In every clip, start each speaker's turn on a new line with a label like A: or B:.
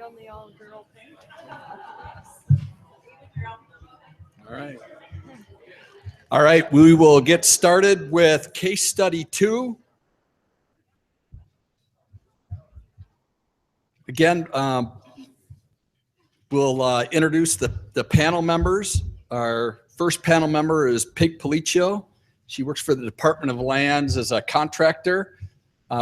A: on the all-girl thing.
B: All right. All right, we will get started with case study 2. Again, we'll introduce the panel members. Our first panel member is Polichio. She works for the Department of Lands as a contractor,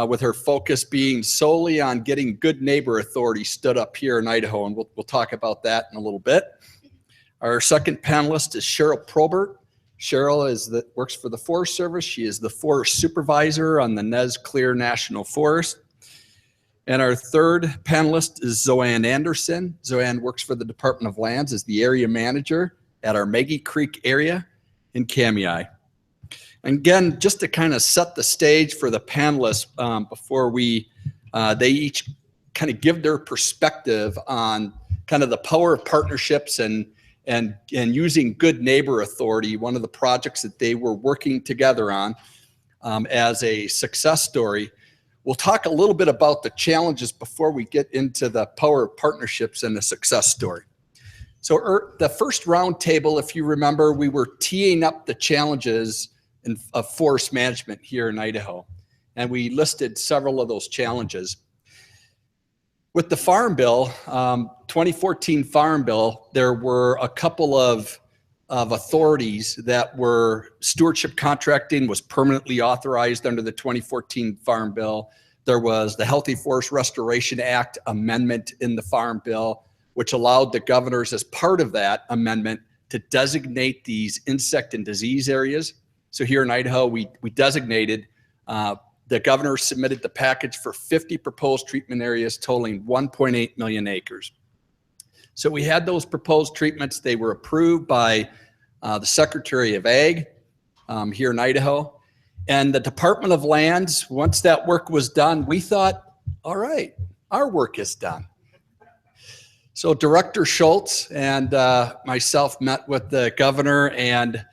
B: with her focus being solely on getting good neighbor authority stood up here in Idaho, and we'll talk about that in a little bit. Our second panelist is Cheryl Probert. Cheryl works for the Forest Service. She is the Forest Supervisor on the Nez-Clearwater National Forest. And our third panelist is Zoanne Anderson. Zoanne works for the Department of Lands as the area manager at our Maggie Creek area in Kamiah. And again, just to kind of set the stage for the panelists before they each kind of give their perspective on kind of the power of partnerships and using good neighbor authority, one of the projects that they were working together on as a success story. We'll talk a little bit about the challenges before we get into the power of partnerships and the success story. So the first round table, if you remember, we were teeing up the challenges of forest management here in Idaho, and we listed several of those challenges. With the Farm Bill, 2014 Farm Bill, there were a couple of authorities that were stewardship contracting was permanently authorized under the 2014 Farm Bill. There was the Healthy Forest Restoration Act amendment in the Farm Bill, which allowed the governors as part of that amendment to designate these insect and disease areas. So here in Idaho, we designated, the governor submitted the package for 50 proposed treatment areas totaling 1.8 million acres. So we had those proposed treatments. They were approved by the Secretary of Ag here in Idaho. And the Department of Lands, once that work was done, we thought, all right, our work is done. So Director Schultz and myself met with the governor, and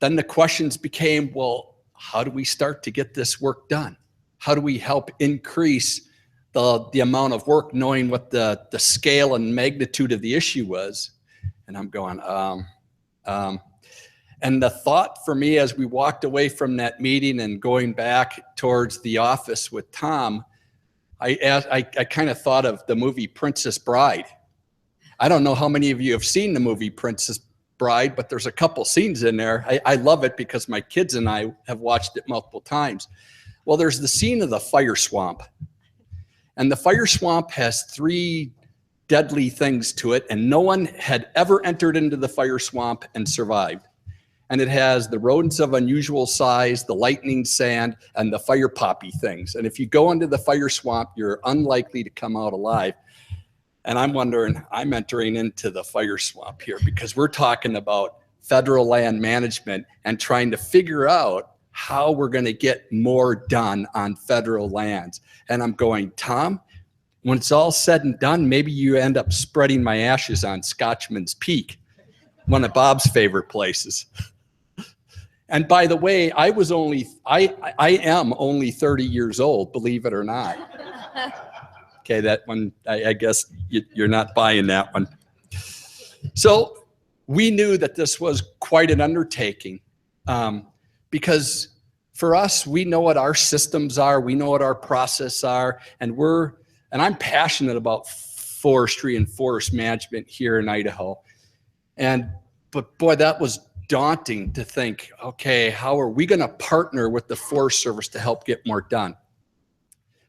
B: then the questions became, well, how do we start to get this work done? How do we help increase the amount of work, knowing what the scale and magnitude of the issue was? And I'm going, and the thought for me as we walked away from that meeting and going back towards the office with Tom, I kind of thought of the movie Princess Bride. I don't know how many of you have seen the movie Princess Bride, but there's a couple scenes in there. I love it because my kids and I have watched it multiple times. Well, there's the scene of the fire swamp. And the fire swamp has 3 deadly things to it, and no one had ever entered into the fire swamp and survived. And it has the rodents of unusual size, the lightning sand, and the fire poppy things. And if you go into the fire swamp, you're unlikely to come out alive. And I'm wondering, I'm entering into the fire swamp here because we're talking about federal land management and trying to figure out how we're going to get more done on federal lands. And I'm going, Tom, when it's all said and done, maybe you end up spreading my ashes on Scotchman's Peak, one of Bob's favorite places. And by the way, I am only 30 years old, believe it or not. Okay, that one, I guess you're not buying that one. So we knew that this was quite an undertaking because for us, we know what our systems are, we know what our process are, and I'm passionate about forestry and forest management here in Idaho. But boy, that was daunting to think, okay, how are we going to partner with the Forest Service to help get more done?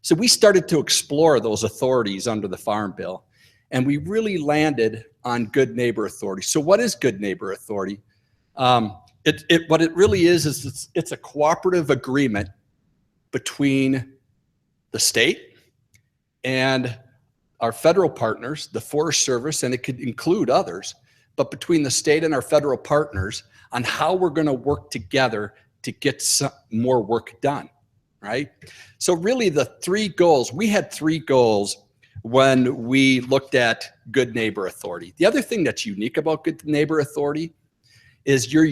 B: So we started to explore those authorities under the Farm Bill, and we really landed on good neighbor authority. So what is good neighbor authority? What it really is it's a cooperative agreement between the state and our federal partners, the Forest Service, and it could include others, but between the state and our federal partners on how we're going to work together to get some more work done. Right? So really the 3 goals, we had 3 goals when we looked at good neighbor authority. The other thing that's unique about good neighbor authority is you're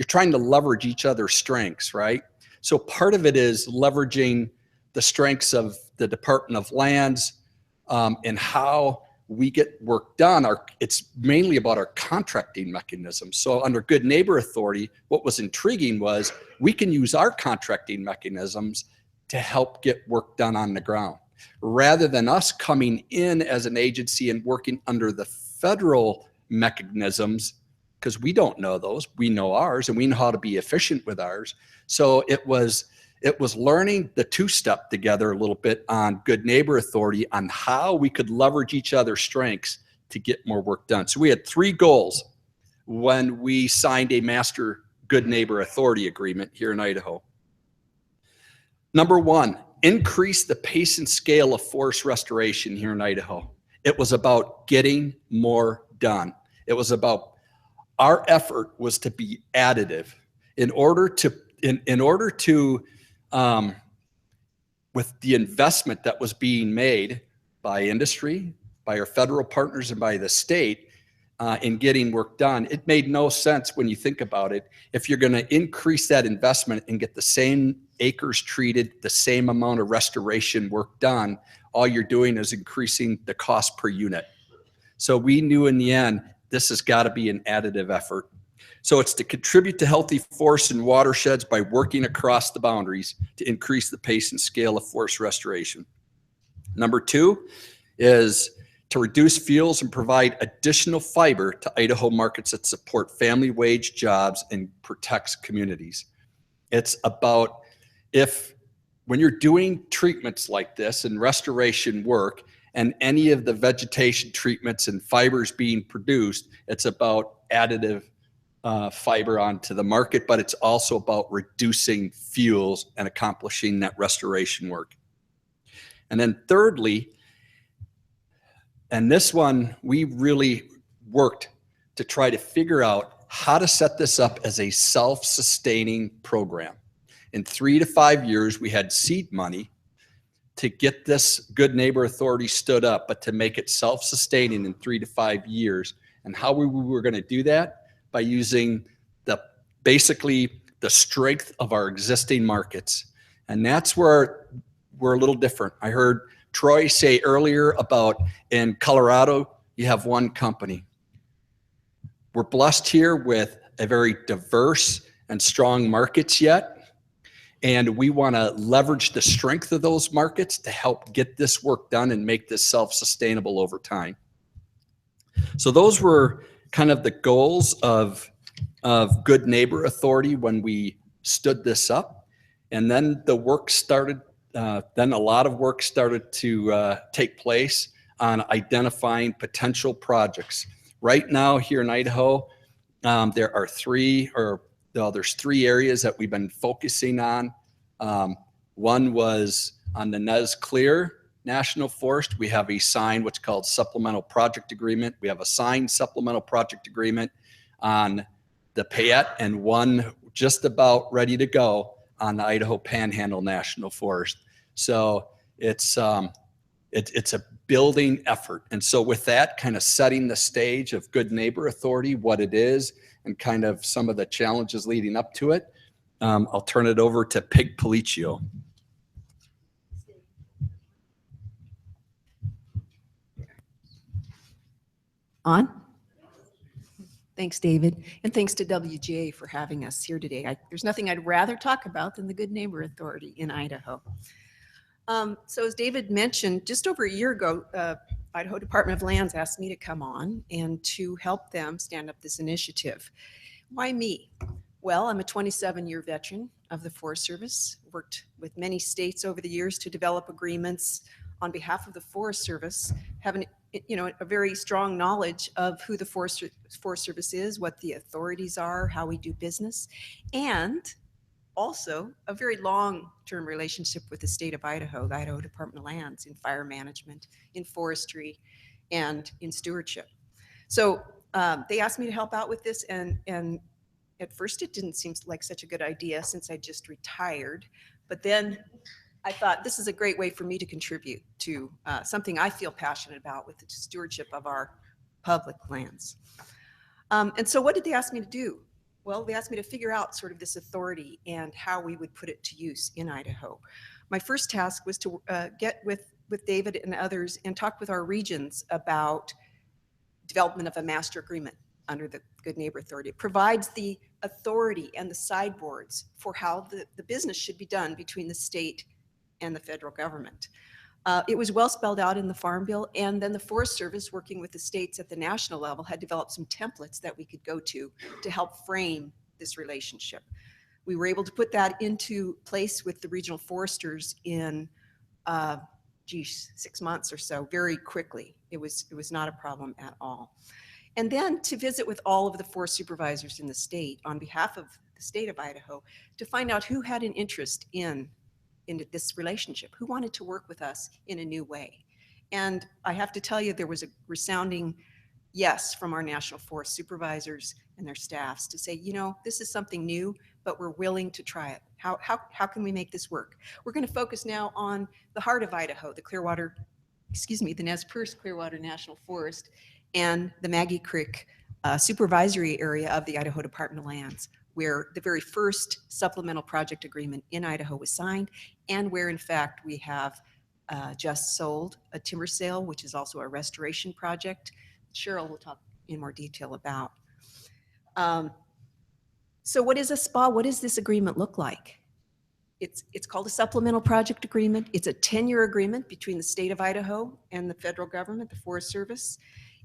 B: trying to leverage each other's strengths, right? So part of it is leveraging the strengths of the Department of Lands, and how we get work done. It's mainly about our contracting mechanism. So under Good Neighbor Authority, what was intriguing was we can use our contracting mechanisms to help get work done on the ground, rather than us coming in as an agency and working under the federal mechanisms, because we don't know those. We know ours, and we know how to be efficient with ours. So it was learning the two-step together a little bit on Good Neighbor Authority on how we could leverage each other's strengths to get more work done. So we had 3 goals when we signed a master Good Neighbor Authority agreement here in Idaho. Number 1, increase the pace and scale of forest restoration here in Idaho. It was about getting more done. It was about, our effort was to be additive in order to with the investment that was being made by industry, by our federal partners, and by the state in getting work done. It made no sense when you think about it. If you're going to increase that investment and get the same acres treated, the same amount of restoration work done, all you're doing is increasing the cost per unit. So we knew in the end, this has got to be an additive effort. So it's to contribute to healthy forests and watersheds by working across the boundaries to increase the pace and scale of forest restoration. Number 2 is to reduce fuels and provide additional fiber to Idaho markets that support family wage jobs and protects communities. It's about, when you're doing treatments like this and restoration work and any of the vegetation treatments and fibers being produced, it's about additive fiber onto the market, but it's also about reducing fuels and accomplishing that restoration work. And then thirdly, and this one, we really worked to try to figure out how to set this up as a self-sustaining program. In 3 to 5 years, we had seed money to get this Good Neighbor Authority stood up, but to make it self-sustaining in 3 to 5 years. And how we were going to do that? By using basically the strength of our existing markets. And that's where we're a little different. I heard Troy say earlier about in Colorado, you have one company. We're blessed here with a very diverse and strong markets yet. And we want to leverage the strength of those markets to help get this work done and make this self-sustainable over time. So those were kind of the goals of Good Neighbor Authority when we stood this up. And then the work started, then a lot of work started to take place on identifying potential projects. Right now here in Idaho, there's 3 areas that we've been focusing on. One was on the Nez-Clearwater National Forest. We have a signed what's called Supplemental Project Agreement. We have a signed Supplemental Project Agreement on the Payette, and one just about ready to go on the Idaho Panhandle National Forest. So it's a building effort. And so with that, kind of setting the stage of Good Neighbor Authority, what it is, and kind of some of the challenges leading up to it, I'll turn it over to Pig Polichio.
A: On? Thanks, David. And thanks to WGA for having us here today. There's nothing I'd rather talk about than the Good Neighbor Authority in Idaho. So as David mentioned, just over a year ago, Idaho Department of Lands asked me to come on and to help them stand up this initiative. Why me? Well, I'm a 27-year veteran of the Forest Service, worked with many states over the years to develop agreements on behalf of the Forest Service, having a very strong knowledge of who the Forest Service is, what the authorities are, how we do business, and also a very long-term relationship with the state of Idaho, the Idaho Department of Lands, in fire management, in forestry, and in stewardship. So they asked me to help out with this, and at first it didn't seem like such a good idea since I just retired, but then I thought this is a great way for me to contribute to something I feel passionate about with the stewardship of our public lands. And so what did they ask me to do? Well, they asked me to figure out sort of this authority and how we would put it to use in Idaho. My first task was to get with with David and others and talked with our regions about development of a master agreement under the Good Neighbor Authority. It provides the authority and the sideboards for how the business should be done between the state and the federal government. It was well spelled out in the Farm Bill, and then the Forest Service, working with the states at the national level, had developed some templates that we could go to help frame this relationship. We were able to put that into place with the regional foresters in 6 months or so, very quickly. It was not a problem at all. And then to visit with all of the forest supervisors in the state on behalf of the state of Idaho to find out who had an interest in this relationship, who wanted to work with us in a new way. And I have to tell you, there was a resounding yes from our national forest supervisors and their staffs to say, you know, this is something new, but we're willing to try it. How can we make this work? We're going to focus now on the heart of Idaho, the Nez-Clearwater National Forest and the Maggie Creek supervisory area of the Idaho Department of Lands, where the very first supplemental project agreement in Idaho was signed, and where in fact we have just sold a timber sale, which is also a restoration project. Cheryl will talk in more detail about. So what is a SPA? What does this agreement look like? It's called a supplemental project agreement. It's a 10-year agreement between the state of Idaho and the federal government, the Forest Service.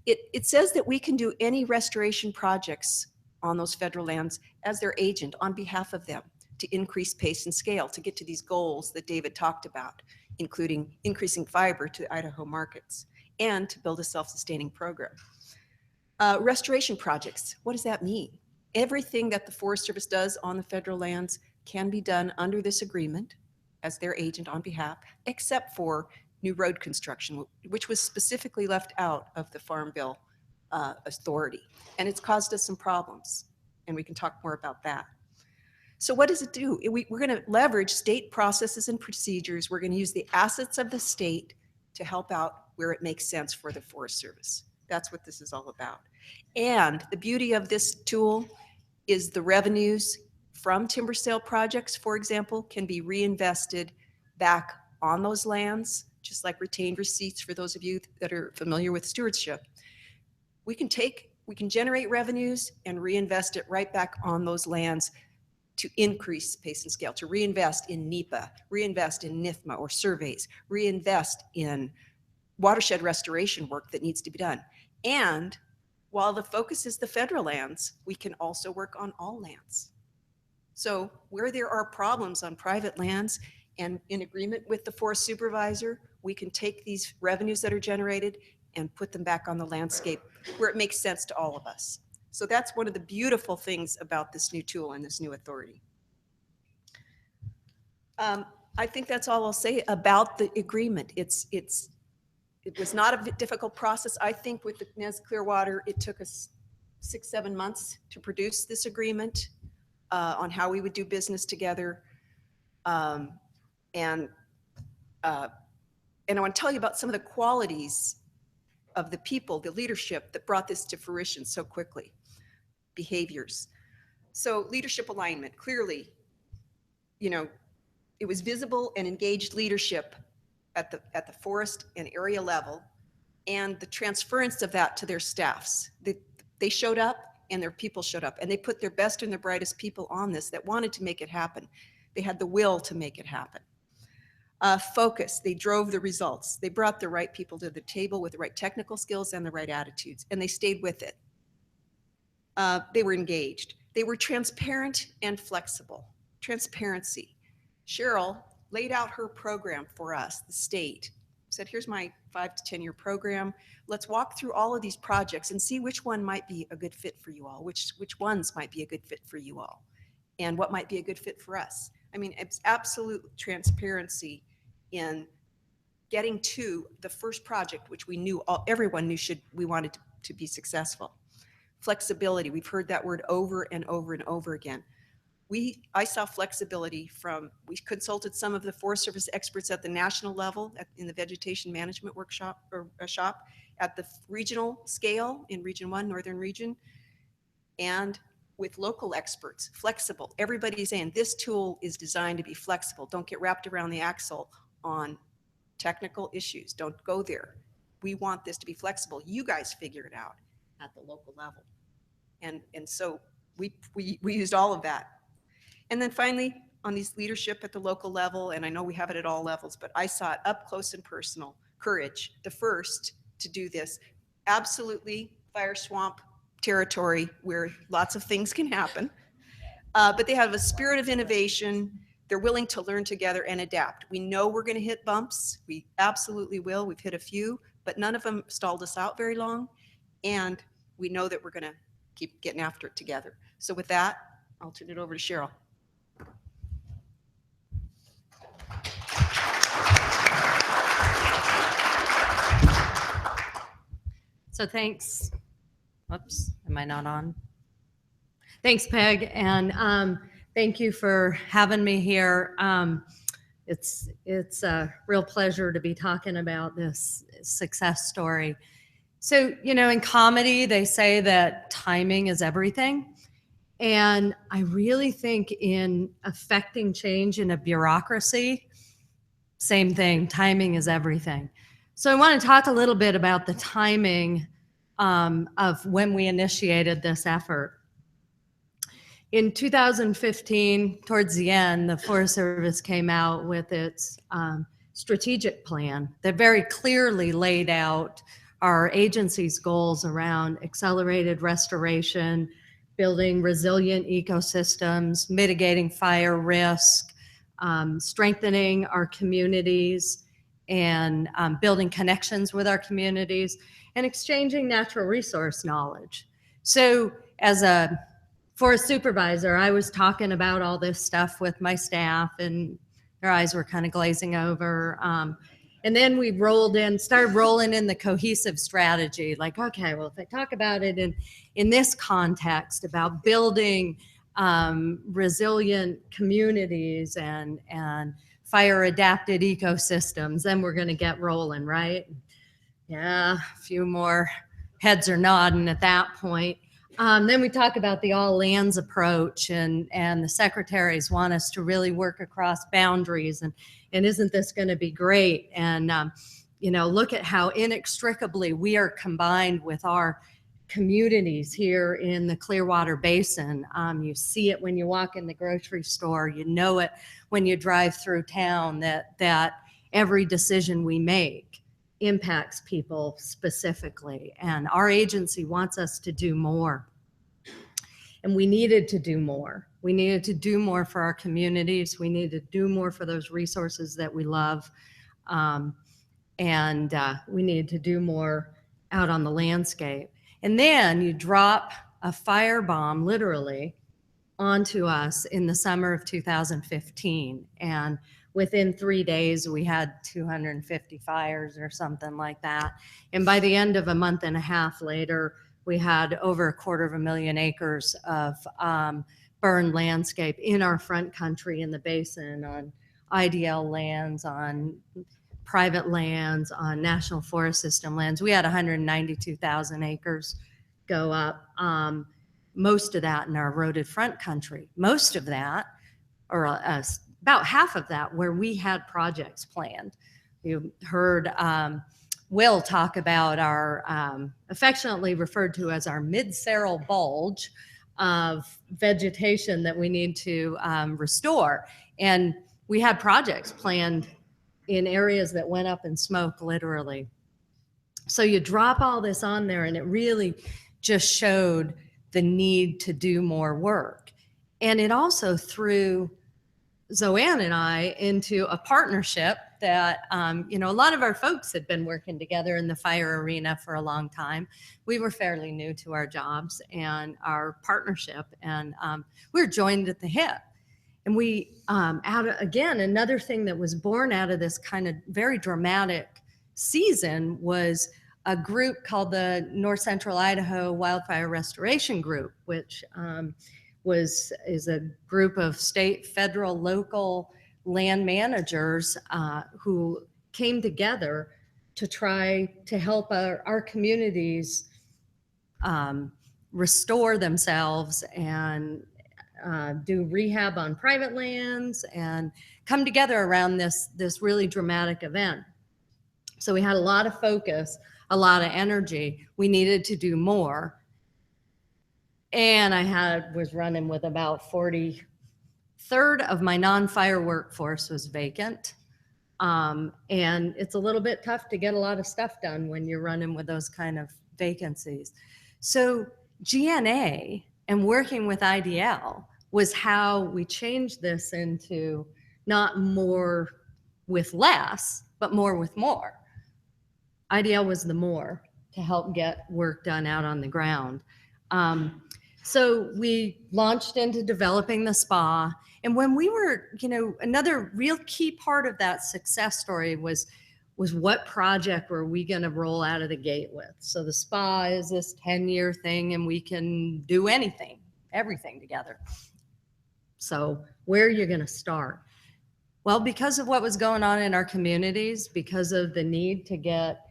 A: It says that we can do any restoration projects on those federal lands as their agent on behalf of them to increase pace and scale to get to these goals that David talked about, including increasing fiber to Idaho markets and to build a self-sustaining program. Restoration projects, what does that mean? Everything that the Forest Service does on the federal lands can be done under this agreement as their agent on behalf, except for new road construction, which was specifically left out of the Farm Bill authority. And it's caused us some problems, and we can talk more about that. So what does it do? We're going to leverage state processes and procedures. We're going to use the assets of the state to help out where it makes sense for the Forest Service. That's what this is all about. And the beauty of this tool is the revenues from timber sale projects, for example, can be reinvested back on those lands, just like retained receipts for those of you that are familiar with stewardship. We can generate revenues and reinvest it right back on those lands to increase pace and scale, to reinvest in NEPA, reinvest in NIFMA or surveys, reinvest in watershed restoration work that needs to be done. And while the focus is the federal lands, we can also work on all lands. So where there are problems on private lands and in agreement with the forest supervisor, we can take these revenues that are generated and put them back on the landscape where it makes sense to all of us. So that's one of the beautiful things about this new tool and this new authority. I think that's all I'll say about the agreement. It was not a difficult process. I think with the Nez-Clearwater, it took us 6-7 months to produce this agreement on how we would do business together. And I want to tell you about some of the qualities of the people, the leadership that brought this to fruition so quickly. Behaviors. So leadership alignment, clearly, you know, it was visible and engaged leadership at the forest and area level, and the transference of that to their staffs. They showed up and their people showed up, and they put their best and their brightest people on this that wanted to make it happen. They had the will to make it happen. Focus, they drove the results. They brought the right people to the table with the right technical skills and the right attitudes, and they stayed with it. They were engaged. They were transparent and flexible. Transparency. Cheryl laid out her program for us, the state, said, here's my 5 to 10 year program. Let's walk through all of these projects and see which one might be a good fit for you all, which ones might be a good fit for you all, and what might be a good fit for us. I mean, it's absolute transparency in getting to the first project, which we knew, everyone knew we wanted to be successful. Flexibility, we've heard that word over and over and over again. I saw flexibility we consulted some of the Forest Service experts at the national level in the vegetation management workshop or shop, at the regional scale in Region 1, Northern Region, and with local experts, flexible. Everybody's saying this tool is designed to be flexible. Don't get wrapped around the axle on technical issues. Don't go there. We want this to be flexible. You guys figure it out at the local level. And so we used all of that. And then finally, on these leadership at the local level, and I know we have it at all levels, but I saw it up close and personal. Courage, the first to do this. Absolutely fire swamp territory where lots of things can happen. But they have a spirit of innovation. They're willing to learn together and adapt. We know we're going to hit bumps. We absolutely will. We've hit a few, but none of them stalled us out very long. And we know that we're going to keep getting after it together. So with that, I'll turn it over to Cheryl.
C: So thanks. Whoops, am I not on? Thanks, Peg, and thank you for having me here. It's a real pleasure to be talking about this success story. So, you know, in comedy, they say that timing is everything. And I really think in affecting change in a bureaucracy, same thing, timing is everything. So I want to talk a little bit about the timing of when we initiated this effort. In 2015, towards the end, the Forest Service came out with its strategic plan that very clearly laid out our agency's goals around accelerated restoration, building resilient ecosystems, mitigating fire risk, strengthening our communities, and building connections with our communities, and exchanging natural resource knowledge. So as a forest supervisor, I was talking about all this stuff with my staff, and their eyes were kind of glazing over. And then we started rolling in the cohesive strategy, like, okay, well, if I talk about it in this context about building resilient communities and fire adapted ecosystems, then we're going to get rolling, right? Yeah, a few more heads are nodding at that point. Then we talk about the all lands approach, and the secretaries want us to really work across boundaries, and isn't this going to be great? And you know, look at how inextricably we are combined with our communities here in the Clearwater Basin. You see it when you walk in the grocery store. You know it when you drive through town, that every decision we make impacts people specifically. And our agency wants us to do more. And we needed to do more. We needed to do more for our communities. We needed to do more for those resources that we love. And we needed to do more out on the landscape. And then you drop a firebomb, literally, onto us in the summer of 2015. And within 3 days, we had 250 fires or something like that. And by the end of a month and a half later, we had over 250,000 acres of burned landscape in our front country in the basin, on IDL lands, on private lands, on National Forest System lands. We had 192,000 acres go up, most of that in our eroded front country. Most of that, or about half of that, where we had projects planned. You heard Will talk about our affectionately referred to as our mid-seral bulge of vegetation that we need to restore. And we had projects planned in areas that went up in smoke, literally. So you drop all this on there, and it really just showed the need to do more work. And it also threw Zoanne and I into a partnership that, you know, a lot of our folks had been working together in the fire arena for a long time. We were fairly new to our jobs and our partnership, and we were joined at the hip. And we, again, another thing that was born out of this kind of very dramatic season was a group called the North Central Idaho Wildfire Restoration Group, which is a group of state, federal, local land managers who came together to try to help our communities restore themselves and do rehab on private lands and come together around this really dramatic event. So we had a lot of focus, a lot of energy. We needed to do more. And I was running with about 40-third of my non-fire workforce was vacant. And it's a little bit tough to get a lot of stuff done when you're running with those kind of vacancies. So GNA and working with IDL was how we changed this into not more with less, but more with more. IDL was the more to help get work done out on the ground. So we launched into developing the spa. And when we were, another real key part of that success story was what project were we going to roll out of the gate with? So the spa is this 10-year thing, and we can do everything together. So where are you going to start? Well, because of what was going on in our communities, because of the need to get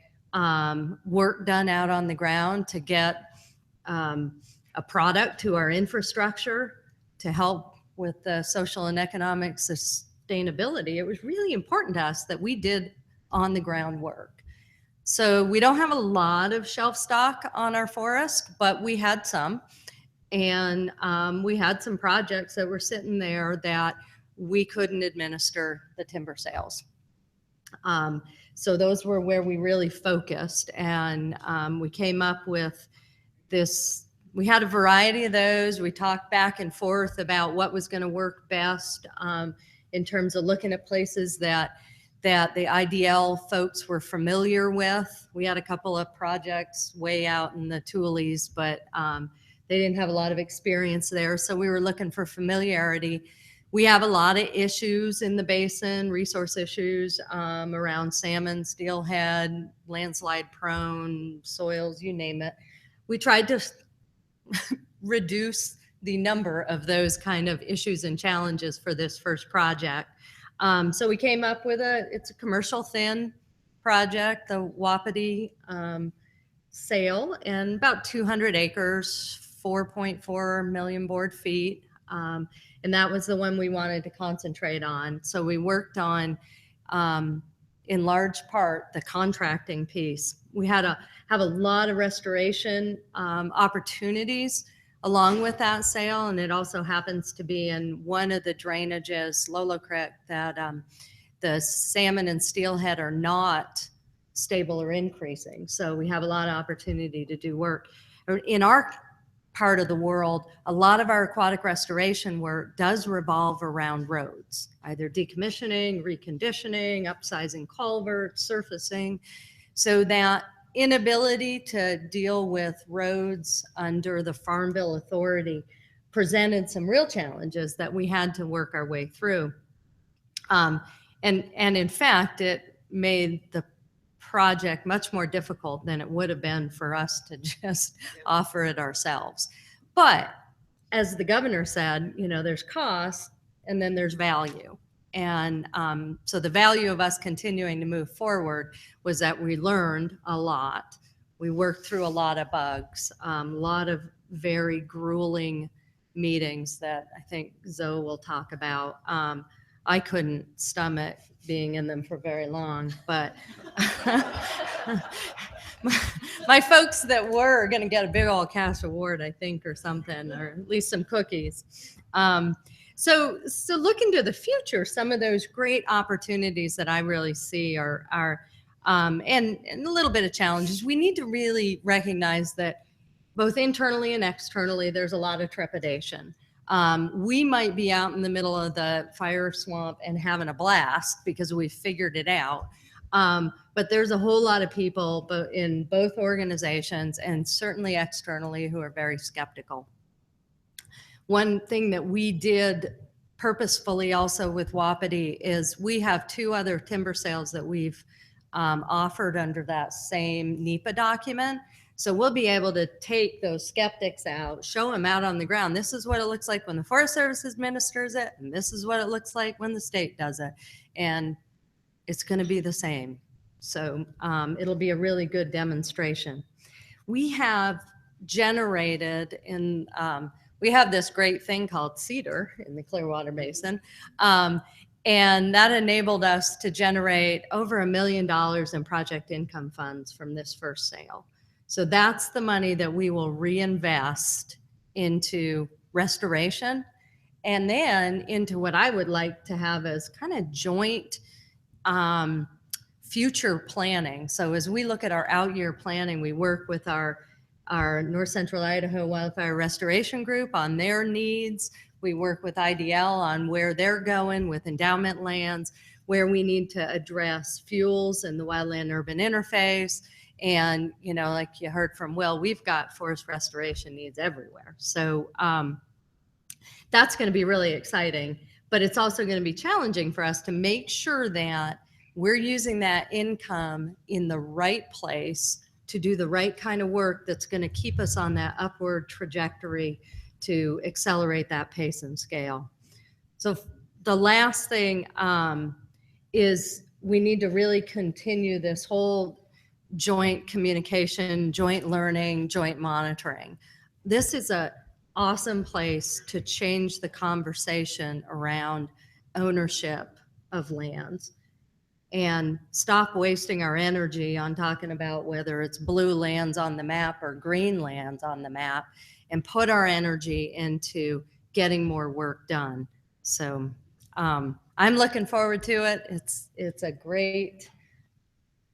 C: work done out on the ground, to get a product to our infrastructure to help with the social and economic sustainability, it was really important to us that we did on the ground work. So we don't have a lot of shelf stock on our forest, but we had some. And we had some projects that were sitting there that we couldn't administer the timber sales. So those were where we really focused. And we came up with this. We had a variety of those. We talked back and forth about what was going to work best in terms of looking at places that the IDL folks were familiar with. We had a couple of projects way out in the Tules, but they didn't have a lot of experience there. So we were looking for familiarity. We have a lot of issues in the basin, resource issues around salmon, steelhead, landslide prone, soils, you name it. We tried to reduce the number of those kind of issues and challenges for this first project. So we came up with it's a commercial thin project, the Wapiti sale, and about 200 acres, 4.4 million board feet. And that was the one we wanted to concentrate on. So we worked on, in large part, the contracting piece. We have a lot of restoration opportunities along with that sale, and it also happens to be in one of the drainages, Lolo Creek, that the salmon and steelhead are not stable or increasing. So we have a lot of opportunity to do work. In our part of the world, a lot of our aquatic restoration work does revolve around roads, either decommissioning, reconditioning, upsizing culverts, surfacing. So that inability to deal with roads under the Farm Bill Authority presented some real challenges that we had to work our way through. And in fact, it made the project much more difficult than it would have been for us to just offer it ourselves. But as the governor said, there's cost and then there's value. And so the value of us continuing to move forward was that we learned a lot. We worked through a lot of bugs, a lot of very grueling meetings that I think Zoe will talk about. I couldn't stomach being in them for very long, but my folks that were going to get a big old cash award, I think, or something, or at least some cookies. So looking to the future, some of those great opportunities that I really see are and a little bit of challenges. We need to really recognize that both internally and externally, there's a lot of trepidation. We might be out in the middle of the fire swamp and having a blast because we figured it out. But there's a whole lot of people in both organizations and certainly externally who are very skeptical. One thing that we did purposefully also with Wapiti is we have 2 other timber sales that we've offered under that same NEPA document. So we'll be able to take those skeptics out, show them out on the ground. This is what it looks like when the Forest Service administers it, and this is what it looks like when the state does it. And it's going to be the same. So it'll be a really good demonstration. We have generated we have this great thing called cedar in the Clearwater Basin. And that enabled us to generate over $1 million in project income funds from this first sale. So that's the money that we will reinvest into restoration and then into what I would like to have as kind of joint future planning. So as we look at our out-year planning, we work with our North Central Idaho Wildfire Restoration Group on their needs. We work with IDL on where they're going with endowment lands, where we need to address fuels and the wildland urban interface. And, you know, like you heard from Will, we've got forest restoration needs everywhere. So that's going to be really exciting, but it's also going to be challenging for us to make sure that we're using that income in the right place to do the right kind of work that's going to keep us on that upward trajectory to accelerate that pace and scale. So the last thing is we need to really continue this whole joint communication, joint learning, joint monitoring. This is an awesome place to change the conversation around ownership of lands and stop wasting our energy on talking about whether it's blue lands on the map or green lands on the map, and put our energy into getting more work done. So I'm looking forward to it. It's a great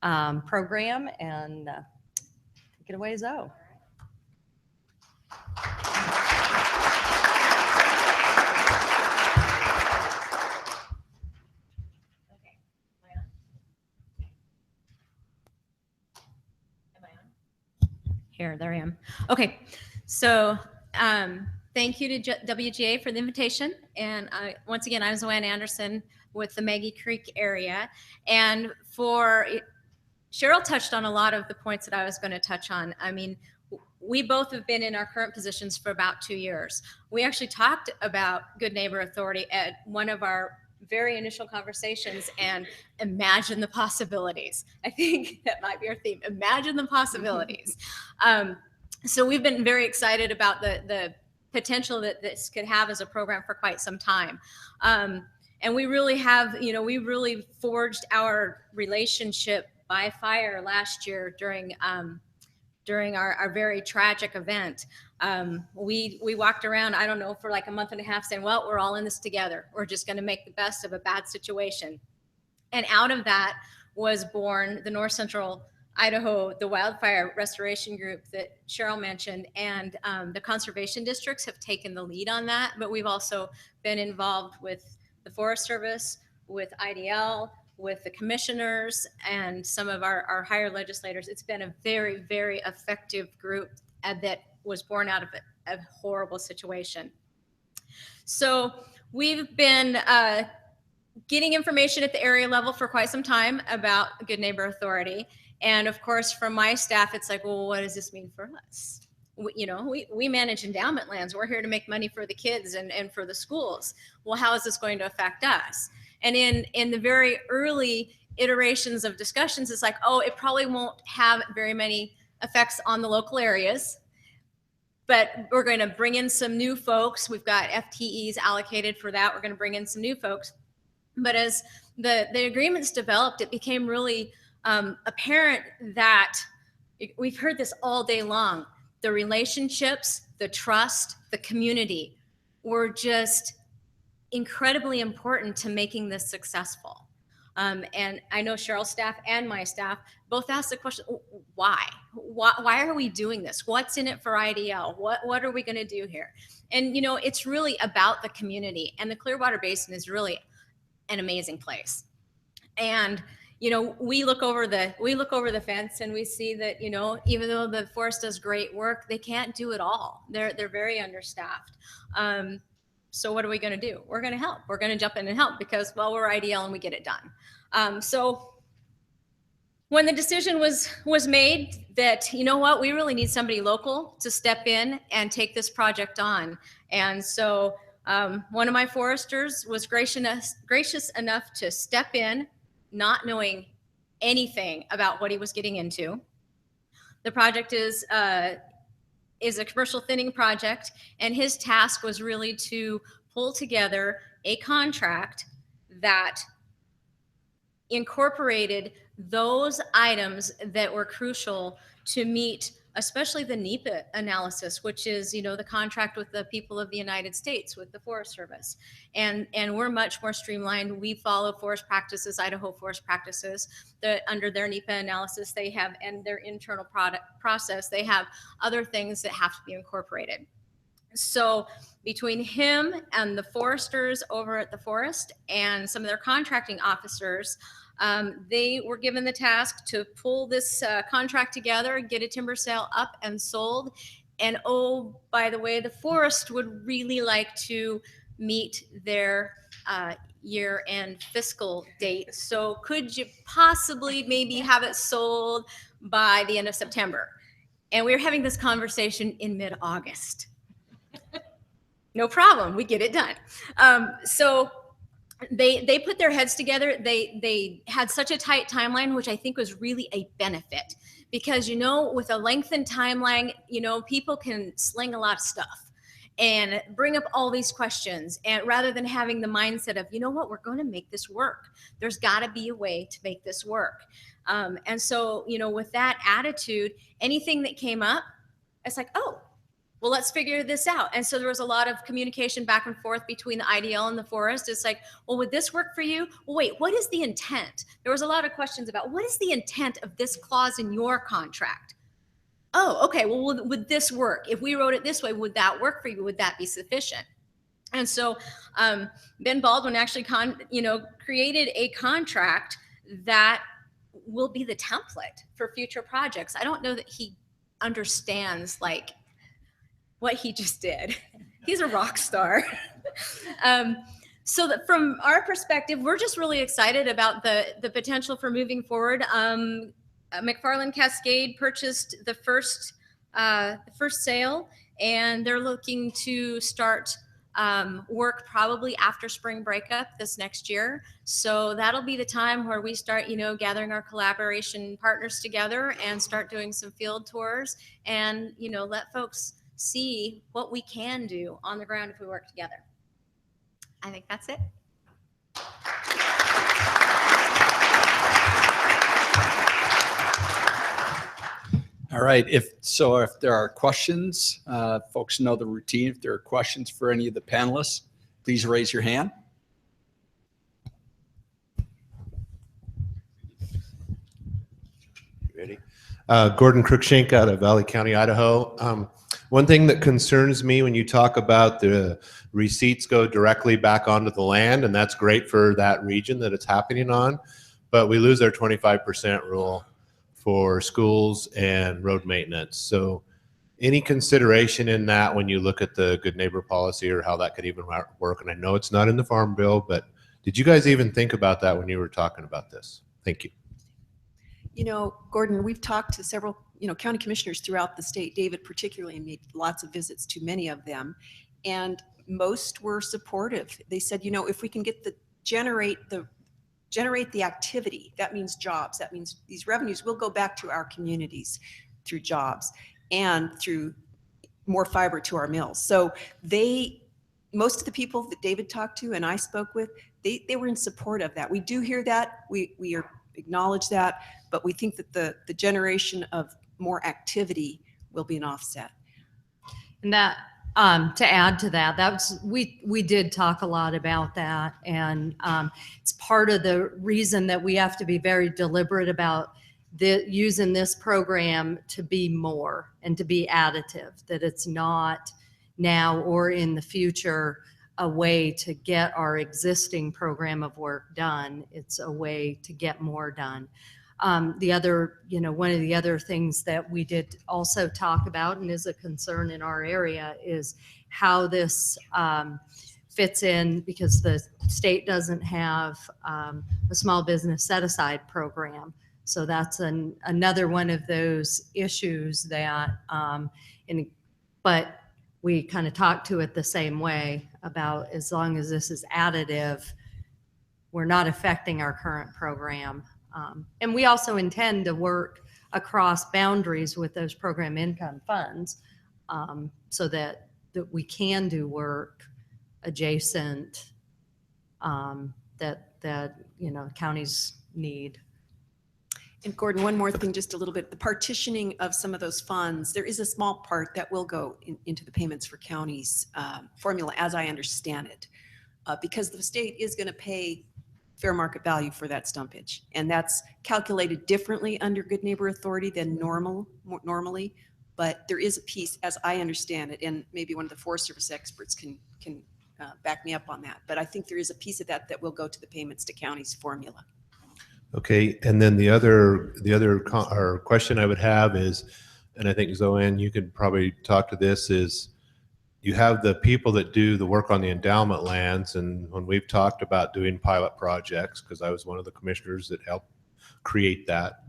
C: program, and take it away, Zoe.
D: Here, there I am. Okay, so thank you to WGA for the invitation. And once again, I'm Zoanne Anderson with the Maggie Creek area. And Cheryl touched on a lot of the points that I was going to touch on. I mean, we both have been in our current positions for about 2 years. We actually talked about Good Neighbor Authority at one of our very initial conversations and imagine the possibilities. I think that might be our theme, imagine the possibilities. So we've been very excited about the potential that this could have as a program for quite some time. And we really have, you know, we really forged our relationship by fire last year during our very tragic event. We walked around, I don't know, for like a month and a half saying, well, we're all in this together. We're just going to make the best of a bad situation. And out of that was born the North Central Idaho, the wildfire restoration group that Cheryl mentioned, and the conservation districts have taken the lead on that. But we've also been involved with the Forest Service, with IDL, with the commissioners, and some of our higher legislators. It's been a very, very effective group that was born out of a horrible situation. So we've been getting information at the area level for quite some time about Good Neighbor Authority. And of course, from my staff, it's like, well, what does this mean for us? We manage endowment lands. We're here to make money for the kids and for the schools. Well, how is this going to affect us? And in the very early iterations of discussions, it's like, oh, it probably won't have very many effects on the local areas, but we're going to bring in some new folks. We've got FTEs allocated for that. We're going to bring in some new folks. But as the agreements developed, it became really apparent that we've heard this all day long. The relationships, the trust, the community were just incredibly important to making this successful. And I know Cheryl's staff and my staff both asked the question, why? Why are we doing this? What's in it for IDL? What are we going to do here? And, you know, it's really about the community. And the Clearwater Basin is really an amazing place. And, you know, we look over the fence and we see that, you know, even though the forest does great work, they can't do it all. They're very understaffed. So what are we going to do? We're going to help. We're going to jump in and help because, well, we're IDL and we get it done. So when the decision was made that, you know what, we really need somebody local to step in and take this project on. And so one of my foresters was gracious enough to step in, not knowing anything about what he was getting into. The project is a commercial thinning project, and his task was really to pull together a contract that incorporated those items that were crucial to meet especially the NEPA analysis, which is, the contract with the people of the United States with the Forest Service. And we're much more streamlined. We follow forest practices, Idaho forest practices, that under their NEPA analysis they have, and their internal process, they have other things that have to be incorporated. So between him and the foresters over at the forest and some of their contracting officers, they were given the task to pull this contract together, get a timber sale up and sold. And oh, by the way, the forest would really like to meet their year-end fiscal date. So could you possibly maybe have it sold by the end of September? And we were having this conversation in mid-August. No problem, we get it done. So they put their heads together. They had such a tight timeline, which I think was really a benefit, because with a lengthened timeline, people can sling a lot of stuff and bring up all these questions, and rather than having the mindset of, we're going to make this work. There's got to be a way to make this work. And so, with that attitude, anything that came up, it's like, oh, well, let's figure this out. And so there was a lot of communication back and forth between the IDL and the forest. It's like, well, would this work for you? Well, wait, what is the intent? There was a lot of questions about, what is the intent of this clause in your contract? Oh, okay, well, would this work? If we wrote it this way, would that work for you? Would that be sufficient? And so Ben Baldwin actually created a contract that will be the template for future projects. I don't know that he understands what he just did. He's a rock star. So that from our perspective, we're just really excited about the potential for moving forward. McFarland Cascade purchased the first sale, and they're looking to start work probably after spring breakup this next year. So that'll be the time where we start, gathering our collaboration partners together and start doing some field tours and, let folks see what we can do on the ground if we work together. I think that's it.
B: All right. If there are questions, folks know the routine. If there are questions for any of the panelists, please raise your hand.
E: Ready? Gordon Cruikshank out of Valley County, Idaho. One thing that concerns me when you talk about the receipts go directly back onto the land, and that's great for that region that it's happening on, but we lose our 25% rule for schools and road maintenance. So any consideration in that when you look at the good neighbor policy or how that could even work? And I know it's not in the Farm Bill, but did you guys even think about that when you were talking about this? Thank you.
A: Gordon, we've talked to several, county commissioners throughout the state, David particularly, made lots of visits to many of them, and most were supportive. They said, if we can get generate the activity, that means jobs, that means these revenues will go back to our communities through jobs and through more fiber to our mills. So most of the people that David talked to and I spoke with, they were in support of that. We do hear that, we acknowledge that, but we think that the generation of more activity will be an offset.
C: And that, to add to that, we did talk a lot about that, and it's part of the reason that we have to be very deliberate about using this program to be more and to be additive, that it's not now or in the future a way to get our existing program of work done. It's a way to get more done. The other, one of the other things that we did also talk about and is a concern in our area is how this fits in, because the state doesn't have a small business set-aside program. So that's another one of those issues that, but we kind of talked to it the same way about, as long as this is additive, we're not affecting our current program. And we also intend to work across boundaries with those program income funds, so that we can do work adjacent, that counties need.
A: And Gordon, one more thing, just a little bit, the partitioning of some of those funds, there is a small part that will go into the payments for counties formula, as I understand it, because the state is going to pay fair market value for that stumpage. And that's calculated differently under Good Neighbor Authority than normally. But there is a piece, as I understand it, and maybe one of the Forest Service experts can back me up on that. But I think there is a piece of that that will go to the payments to counties formula.
E: Okay, and then the other question I would have is, and I think Zoanne, you could probably talk to this, is you have the people that do the work on the endowment lands, and when we've talked about doing pilot projects, because I was one of the commissioners that helped create that,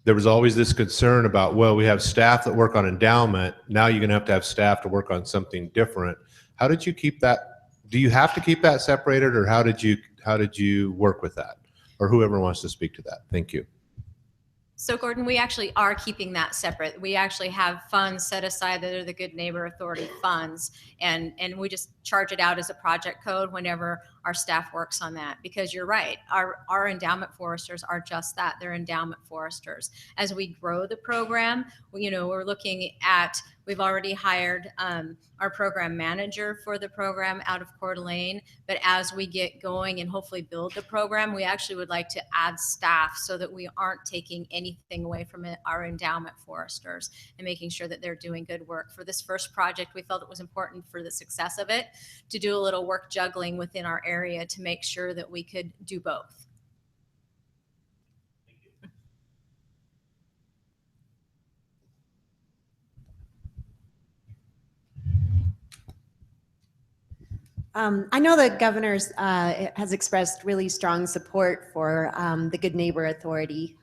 E: there was always this concern about, well, we have staff that work on endowment, now you're going to have staff to work on something different. How did you keep that? Do you have to keep that separated, or how did you work with that? Or whoever wants to speak to that. Thank you.
D: So Gordon, we actually are keeping that separate. We actually have funds set aside that are the Good Neighbor Authority funds, and we just charge it out as a project code whenever our staff works on that. Because you're right, our endowment foresters are just that. They're endowment foresters. As we grow the program, we're looking at, we've already hired our program manager for the program out of Coeur d'Alene. But as we get going and hopefully build the program, we actually would like to add staff so that we aren't taking anything away from our endowment foresters and making sure that they're doing good work. For this first project, we felt it was important for the success of it to do a little work juggling within our area to make sure that we could do both.
F: I know the governor has expressed really strong support for the Good Neighbor Authority.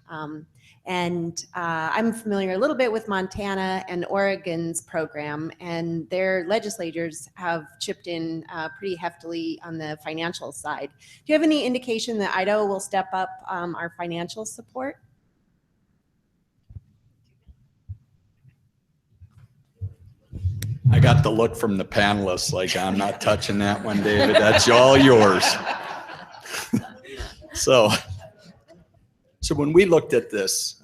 F: And I'm familiar a little bit with Montana and Oregon's program, and their legislators have chipped in pretty heftily on the financial side. Do you have any indication that Idaho will step up our financial support?
B: I got the look from the panelists like, I'm not touching that one, David. That's all yours. So when we looked at this,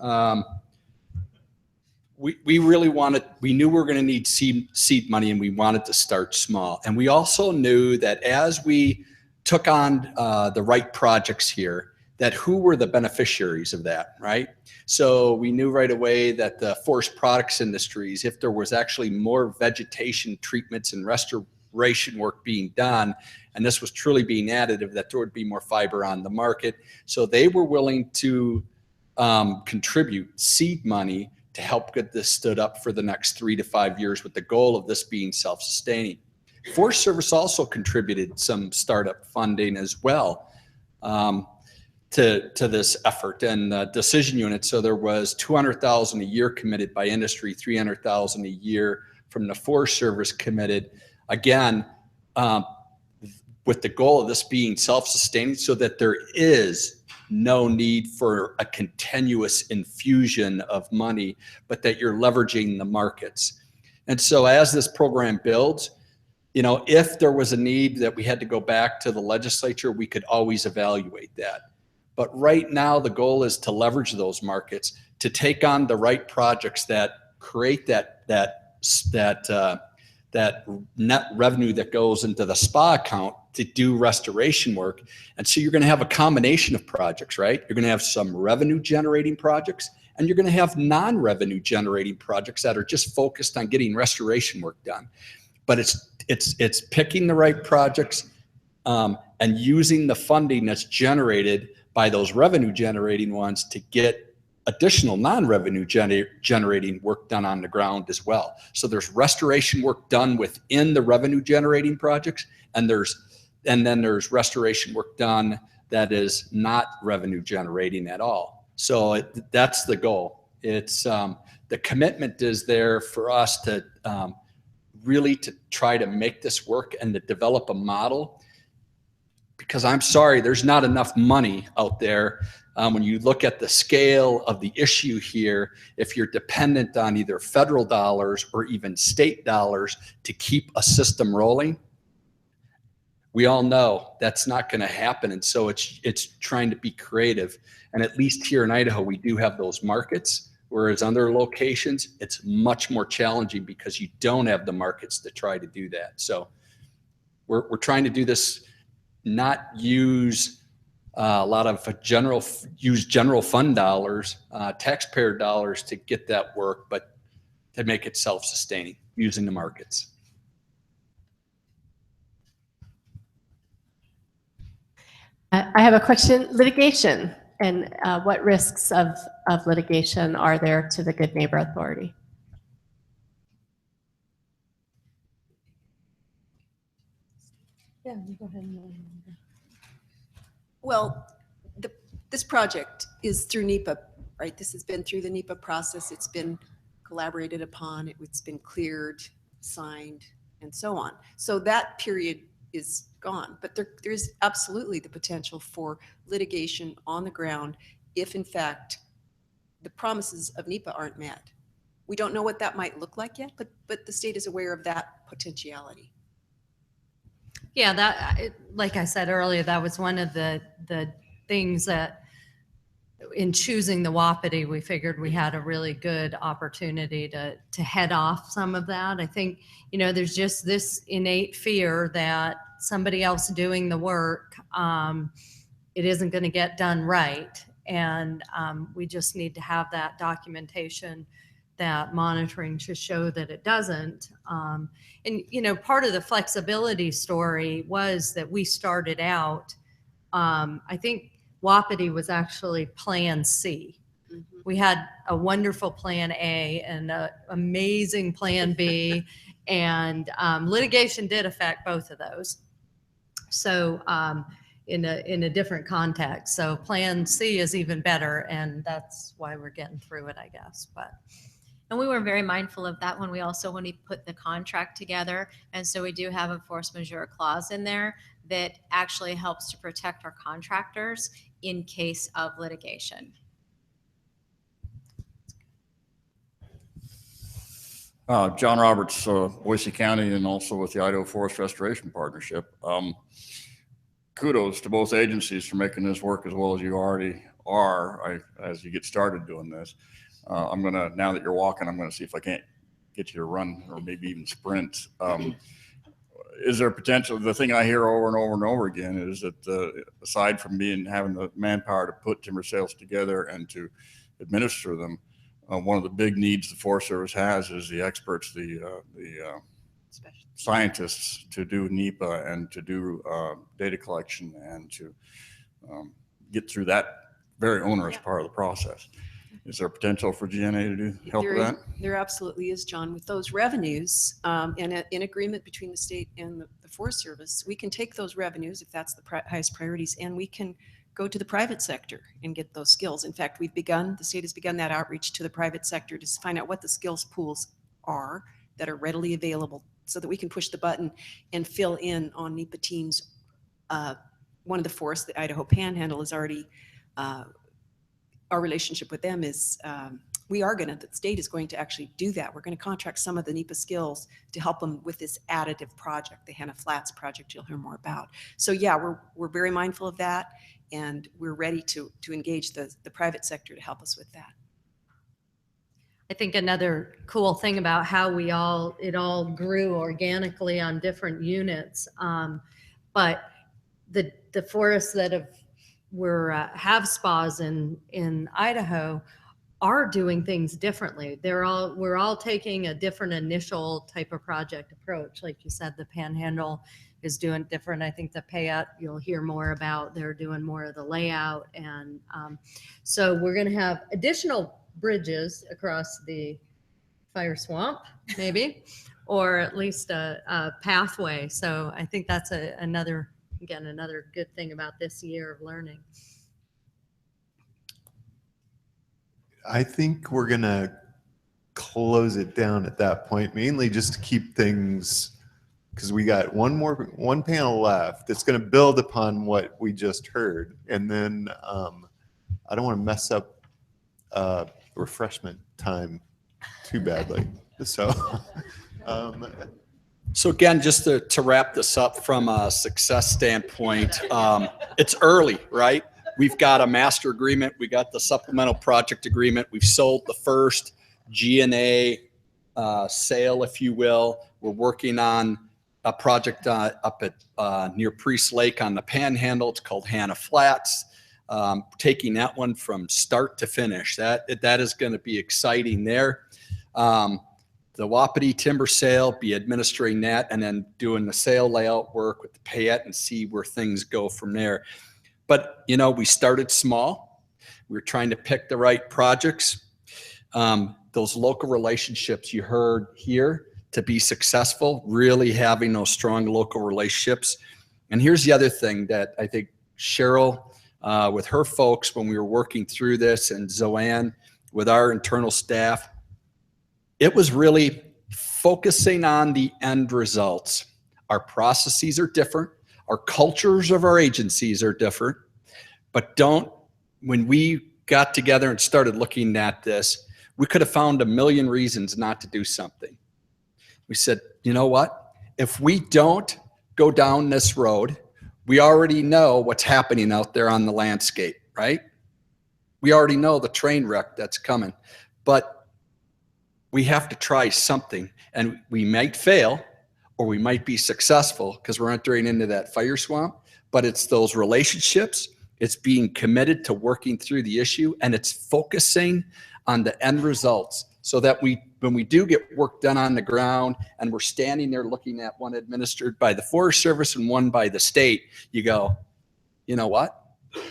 B: we really wanted, we knew we were going to need seed money, and we wanted to start small. And we also knew that as we took on the right projects here, that who were the beneficiaries of that, right? So we knew right away that the forest products industries, if there was actually more vegetation treatments and restoration work being done, and this was truly being additive, that there would be more fiber on the market. So they were willing to contribute seed money to help get this stood up for the next 3 to 5 years, with the goal of this being self-sustaining. Forest Service also contributed some startup funding as well to this effort and decision unit. So there was $200,000 a year committed by industry, $300,000 a year from the Forest Service committed, again, with the goal of this being self-sustaining, so that there is no need for a continuous infusion of money, but that you're leveraging the markets. And so as this program builds, if there was a need that we had to go back to the legislature, we could always evaluate that. But right now, the goal is to leverage those markets, to take on the right projects that create that net revenue that goes into the SPA account to do restoration work. And so you're going to have a combination of projects, right? You're going to have some revenue generating projects, and you're going to have non-revenue generating projects that are just focused on getting restoration work done. But it's picking the right projects and using the funding that's generated by those revenue generating ones to get additional non-revenue generating work done on the ground as well. So there's restoration work done within the revenue generating projects, and then there's restoration work done that is not revenue generating at all. So that's the goal. It's the commitment is there for us to really to try to make this work and to develop a model. Because I'm sorry, there's not enough money out there. When you look at the scale of the issue here, if you're dependent on either federal dollars or even state dollars to keep a system rolling, We all know that's not going to happen. And so it's trying to be creative. And at least here in Idaho, we do have those markets, whereas other locations, it's much more challenging because you don't have the markets to try to do that. So we're trying to do this, not use a lot of general fund dollars, taxpayer dollars to get that work, but to make it self-sustaining using the markets.
G: I have a question. Litigation, and what risks of litigation are there to the Good Neighbor Authority?
C: Yeah, you go ahead.
A: Well, this project is through NEPA, right? This has been through the NEPA process. It's been collaborated upon. It's been cleared, signed, and so on. So that period is gone, but there's absolutely the potential for litigation on the ground if in fact the promises of NEPA aren't met. We don't know what that might look like yet, but the state is aware of that potentiality.
C: Yeah, like I said earlier, that was one of the things that in choosing the Wapiti, we figured we had a really good opportunity to head off some of that. I think, there's just this innate fear that somebody else doing the work, it isn't going to get done right. And we just need to have that documentation, that monitoring to show that it doesn't. And, part of the flexibility story was that we started out, I think Wapiti was actually Plan C. Mm-hmm. We had a wonderful Plan A and an amazing Plan B, and litigation did affect both of those. So in a different context. So Plan C is even better, and that's why we're getting through it, I guess.
D: And we were very mindful of that when we put the contract together. And so we do have a force majeure clause in there that actually helps to protect our contractors in case of litigation.
H: John Roberts, Boise County, and also with the Idaho Forest Restoration Partnership. Kudos to both agencies for making this work as well as you already are as you get started doing this. Now that you're walking, I'm gonna see if I can't get you to run or maybe even sprint. Is there potential? The thing I hear over and over and over again is that aside from having the manpower to put timber sales together and to administer them, one of the big needs the Forest Service has is the experts, the scientists to do NEPA and to do data collection and to get through that very onerous part of the process. Is there potential for GNA to help with that?
A: There absolutely is, John. With those revenues and in agreement between the state and the Forest Service, we can take those revenues, if that's the highest priorities, and we can go to the private sector and get those skills. In fact, the state has begun that outreach to the private sector to find out what the skills pools are that are readily available so that we can push the button and fill in on NEPA teams. One of the forests, the Idaho Panhandle, is already our relationship with them is the state is going to actually do that. We're going to contract some of the NEPA skills to help them with this additive project, the Hannah Flats project you'll hear more about. So yeah, we're very mindful of that, and we're ready to engage the private sector to help us with that.
C: I think another cool thing about how it all grew organically on different units, but the forests that have spas in Idaho are doing things differently. We're all taking a different initial type of project approach. Like you said, the Panhandle is doing different. I think the Payette you'll hear more about. They're doing more of the layout, and so we're going to have additional bridges across the fire swamp, maybe, or at least a pathway. So I think that's another good thing about this year of learning.
I: I think we're going to close it down at that point, mainly just to keep things, because we got one panel left that's going to build upon what we just heard. And then I don't want to mess up refreshment time too badly. So
B: So again, just to wrap this up from a success standpoint, it's early, right? We've got a master agreement. We got the supplemental project agreement. We've sold the first G&A sale, if you will. We're working on a project up at near Priest Lake on the Panhandle. It's called Hannah Flats. Taking that one from start to finish. That is going to be exciting there. The Wapiti timber sale, be administering that, and then doing the sale layout work with the payette and see where things go from there. But, you know, we started small. We were trying to pick the right projects. Those local relationships you heard here, to be successful, really having those strong local relationships. And here's the other thing that I think Cheryl, with her folks, when we were working through this, and Zoanne with our internal staff, it was really focusing on the end results. Our processes are different. Our cultures of our agencies are different. But when we got together and started looking at this, we could have found a million reasons not to do something. We said, you know what? If we don't go down this road, we already know what's happening out there on the landscape, right? We already know the train wreck that's coming, but we have to try something, and we might fail or we might be successful because we're entering into that fire swamp, but it's those relationships, it's being committed to working through the issue, and it's focusing on the end results so that when we do get work done on the ground and we're standing there looking at one administered by the Forest Service and one by the state, you go, you know what?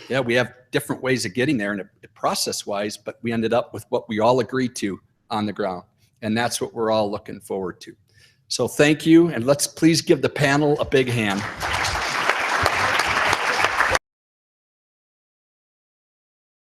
B: Yeah, we have different ways of getting there and process-wise, but we ended up with what we all agreed to on the ground. And that's what we're all looking forward to. So thank you, and let's please give the panel a big hand.